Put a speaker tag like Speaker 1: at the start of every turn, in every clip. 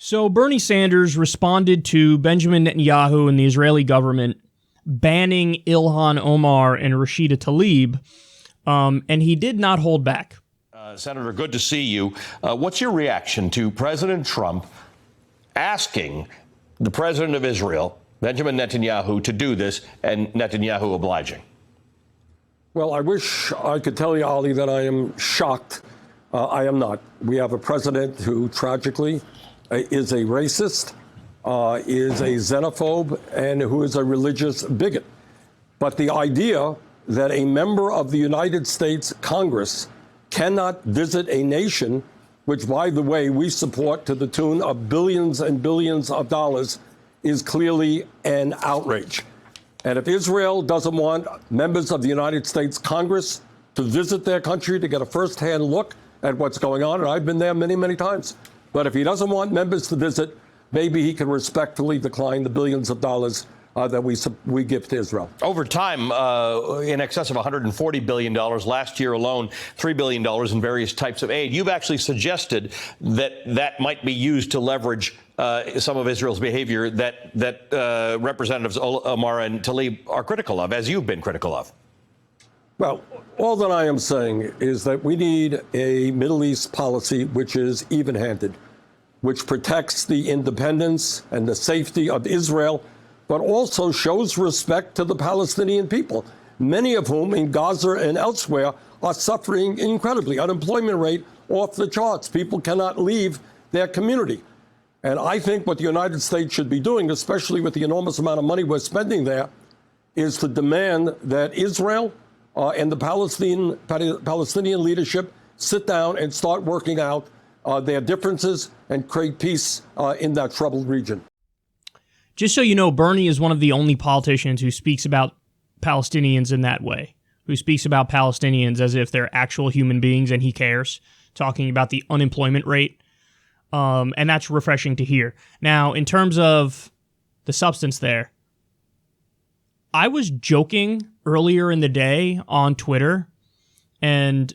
Speaker 1: So Bernie Sanders responded to Benjamin Netanyahu and the Israeli government banning Ilhan Omar and Rashida Tlaib, and he did not hold back.
Speaker 2: Senator, good to see you. What's your reaction to President Trump asking the president of Israel, Benjamin Netanyahu, to do this, and Netanyahu obliging?
Speaker 3: Well, I wish I could tell you, Ali, that I am shocked. I am not. We have a president who tragically is a racist, is a xenophobe, and who is a religious bigot. But the idea that a member of the United States Congress cannot visit a nation, which, by the way, we support to the tune of billions and billions of dollars, is clearly an outrage. And if Israel doesn't want members of the United States Congress to visit their country to get a firsthand look at what's going on, and I've been there many, many times, but if he doesn't want members to visit, maybe he can respectfully decline the billions of dollars that we give to Israel.
Speaker 2: Over time, in excess of $140 billion, last year alone, $3 billion in various types of aid. You've actually suggested that that might be used to leverage some of Israel's behavior that Representatives Omar and Tlaib are critical of, as you've been critical of.
Speaker 3: Well, all that I am saying is that we need a Middle East policy which is even-handed, which protects the independence and the safety of Israel, but also shows respect to the Palestinian people, many of whom in Gaza and elsewhere are suffering incredibly. Unemployment rate off the charts. People cannot leave their community. And I think what the United States should be doing, especially with the enormous amount of money we're spending there, is to demand that Israel and the Palestinian leadership sit down and start working out their differences and create peace in that troubled region.
Speaker 1: Just so you know, Bernie is one of the only politicians who speaks about Palestinians in that way, who speaks about Palestinians as if they're actual human beings and he cares, talking about the unemployment rate. And that's refreshing to hear. Now, in terms of the substance there, I was joking earlier in the day on Twitter, and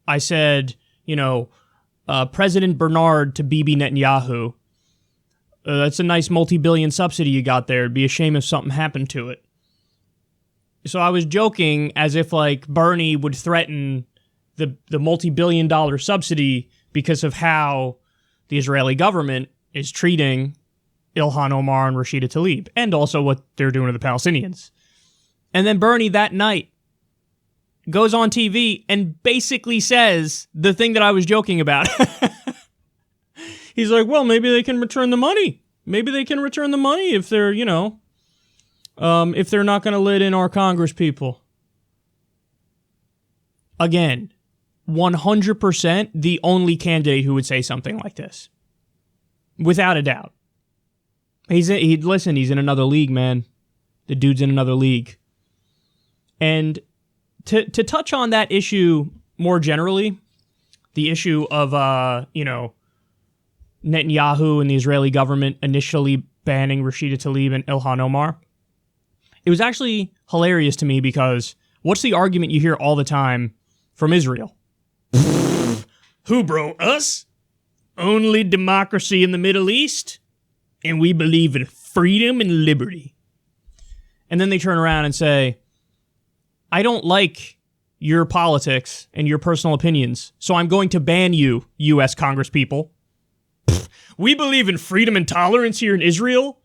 Speaker 1: I said, President Bernard to Bibi Netanyahu, that's a nice multi-billion subsidy you got there. It'd be a shame if something happened to it. So I was joking as if, Bernie would threaten the multi-billion dollar subsidy because of how the Israeli government is treating Ilhan Omar and Rashida Tlaib, and also what they're doing to the Palestinians. And then Bernie that night goes on TV and basically says the thing that I was joking about. He's like, well, maybe they can return the money. Maybe they can return the money if they're, if they're not going to let in our Congress people. Again, 100% the only candidate who would say something like this. Without a doubt. Listen, he's in another league, man. The dude's in another league. And to touch on that issue more generally, the issue of, Netanyahu and the Israeli government initially banning Rashida Tlaib and Ilhan Omar, it was actually hilarious to me because what's the argument you hear all the time from Israel? Who, bro? Us? Only democracy in the Middle East? And we believe in freedom and liberty. And then they turn around and say, I don't like your politics and your personal opinions, so I'm going to ban you, U.S. Congress people. We believe in freedom and tolerance here in Israel,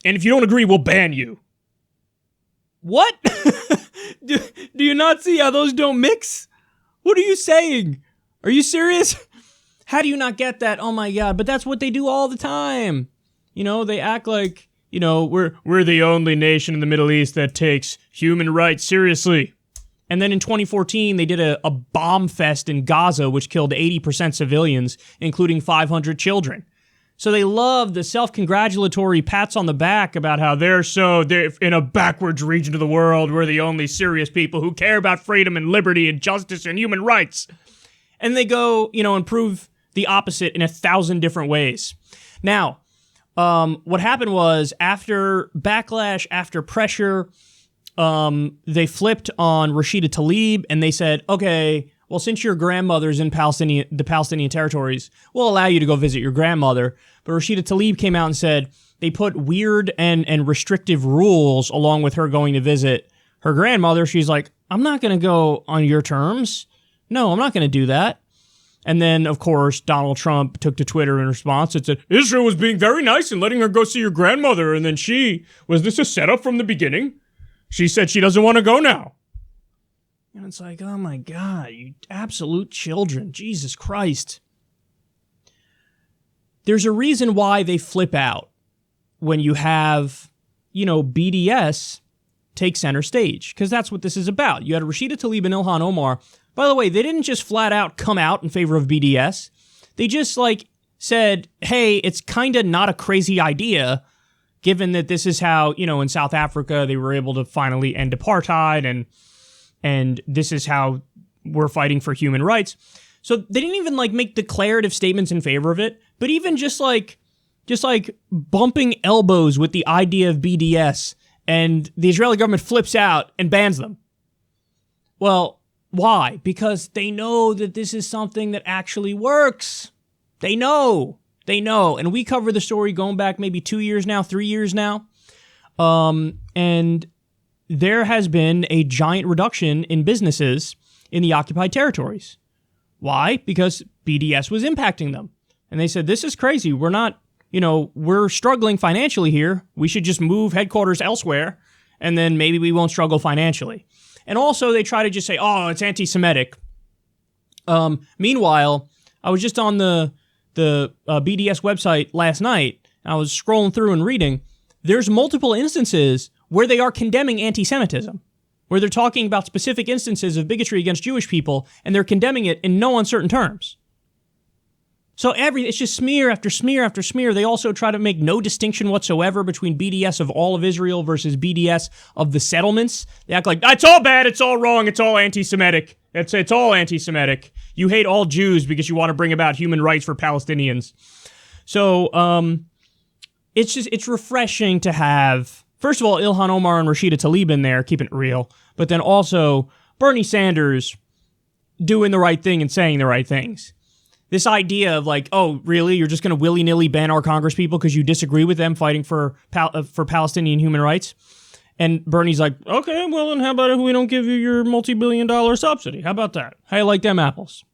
Speaker 1: and if you don't agree, we'll ban you. What? do you not see how those don't mix? What are you saying? Are you serious? How do you not get that? Oh my God, but that's what they do all the time. They act like, we're the only nation in the Middle East that takes human rights seriously. And then in 2014, they did a bomb fest in Gaza, which killed 80% civilians, including 500 children. So they love the self-congratulatory pats on the back about how they're in a backwards region of the world. We're the only serious people who care about freedom and liberty and justice and human rights. And they go, and prove the opposite in 1,000 different ways. Now, what happened was after backlash, after pressure, they flipped on Rashida Tlaib and they said, okay, well, since your grandmother's in the Palestinian territories, we'll allow you to go visit your grandmother. But Rashida Tlaib came out and said they put weird and restrictive rules along with her going to visit her grandmother. She's like, I'm not going to go on your terms. No, I'm not going to do that. And then, of course, Donald Trump took to Twitter in response and said, Israel was being very nice and letting her go see your grandmother. And then was this a setup from the beginning? She said she doesn't want to go now. And it's like, oh my God, you absolute children. Jesus Christ. There's a reason why they flip out when you have, BDS take center stage, because that's what this is about. You had Rashida Tlaib and Ilhan Omar. By the way, they didn't just flat out come out in favor of BDS. They just said, hey, it's kind of not a crazy idea, given that this is how, in South Africa, they were able to finally end apartheid, and this is how we're fighting for human rights. So they didn't even make declarative statements in favor of it, but even just bumping elbows with the idea of BDS, and the Israeli government flips out and bans them. Well, why? Because they know that this is something that actually works. They know. And we cover the story going back maybe 2 years now, 3 years now. And there has been a giant reduction in businesses in the occupied territories. Why? Because BDS was impacting them. And they said, this is crazy. We're not, we're struggling financially here. We should just move headquarters elsewhere, and then maybe we won't struggle financially. And also, they try to just say, oh, it's anti-Semitic. Meanwhile, I was just on the BDS website last night. I was scrolling through and reading. There's multiple instances where they are condemning anti-Semitism, where they're talking about specific instances of bigotry against Jewish people, and they're condemning it in no uncertain terms. So it's just smear after smear after smear. They also try to make no distinction whatsoever between BDS of all of Israel versus BDS of the settlements. They act like, it's all bad, it's all wrong, it's all anti-Semitic. It's all anti-Semitic. You hate all Jews because you want to bring about human rights for Palestinians. So it's refreshing to have, first of all, Ilhan Omar and Rashida Tlaib in there, keeping it real, but then also Bernie Sanders doing the right thing and saying the right things. This idea of oh, really? You're just going to willy-nilly ban our congresspeople because you disagree with them fighting for Palestinian human rights? And Bernie's like, okay, well, then how about if we don't give you your multi-billion-dollar subsidy? How about that? How you like them apples?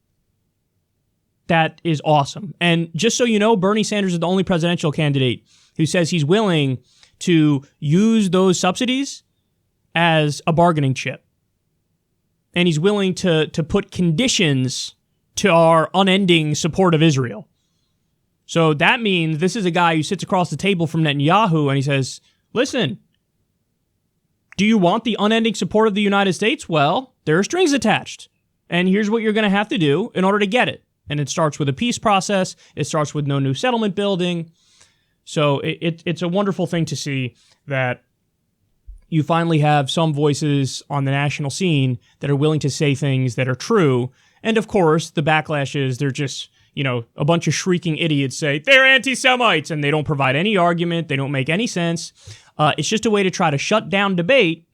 Speaker 1: That is awesome. And just so you know, Bernie Sanders is the only presidential candidate who says he's willing to use those subsidies as a bargaining chip. And he's willing to put conditions to our unending support of Israel. So that means this is a guy who sits across the table from Netanyahu and he says, listen, do you want the unending support of the United States? Well, there are strings attached. And here's what you're going to have to do in order to get it. And it starts with a peace process. It starts with no new settlement building. So it's a wonderful thing to see that you finally have some voices on the national scene that are willing to say things that are true. And of course, the backlash is they're just, a bunch of shrieking idiots say they're anti-Semites and they don't provide any argument. They don't make any sense. It's just a way to try to shut down debate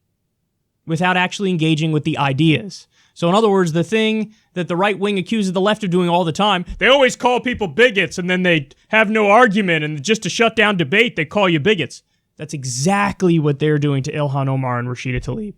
Speaker 1: without actually engaging with the ideas. So in other words, the thing that the right wing accuses the left of doing all the time, they always call people bigots and then they have no argument, and just to shut down debate, they call you bigots. That's exactly what they're doing to Ilhan Omar and Rashida Tlaib.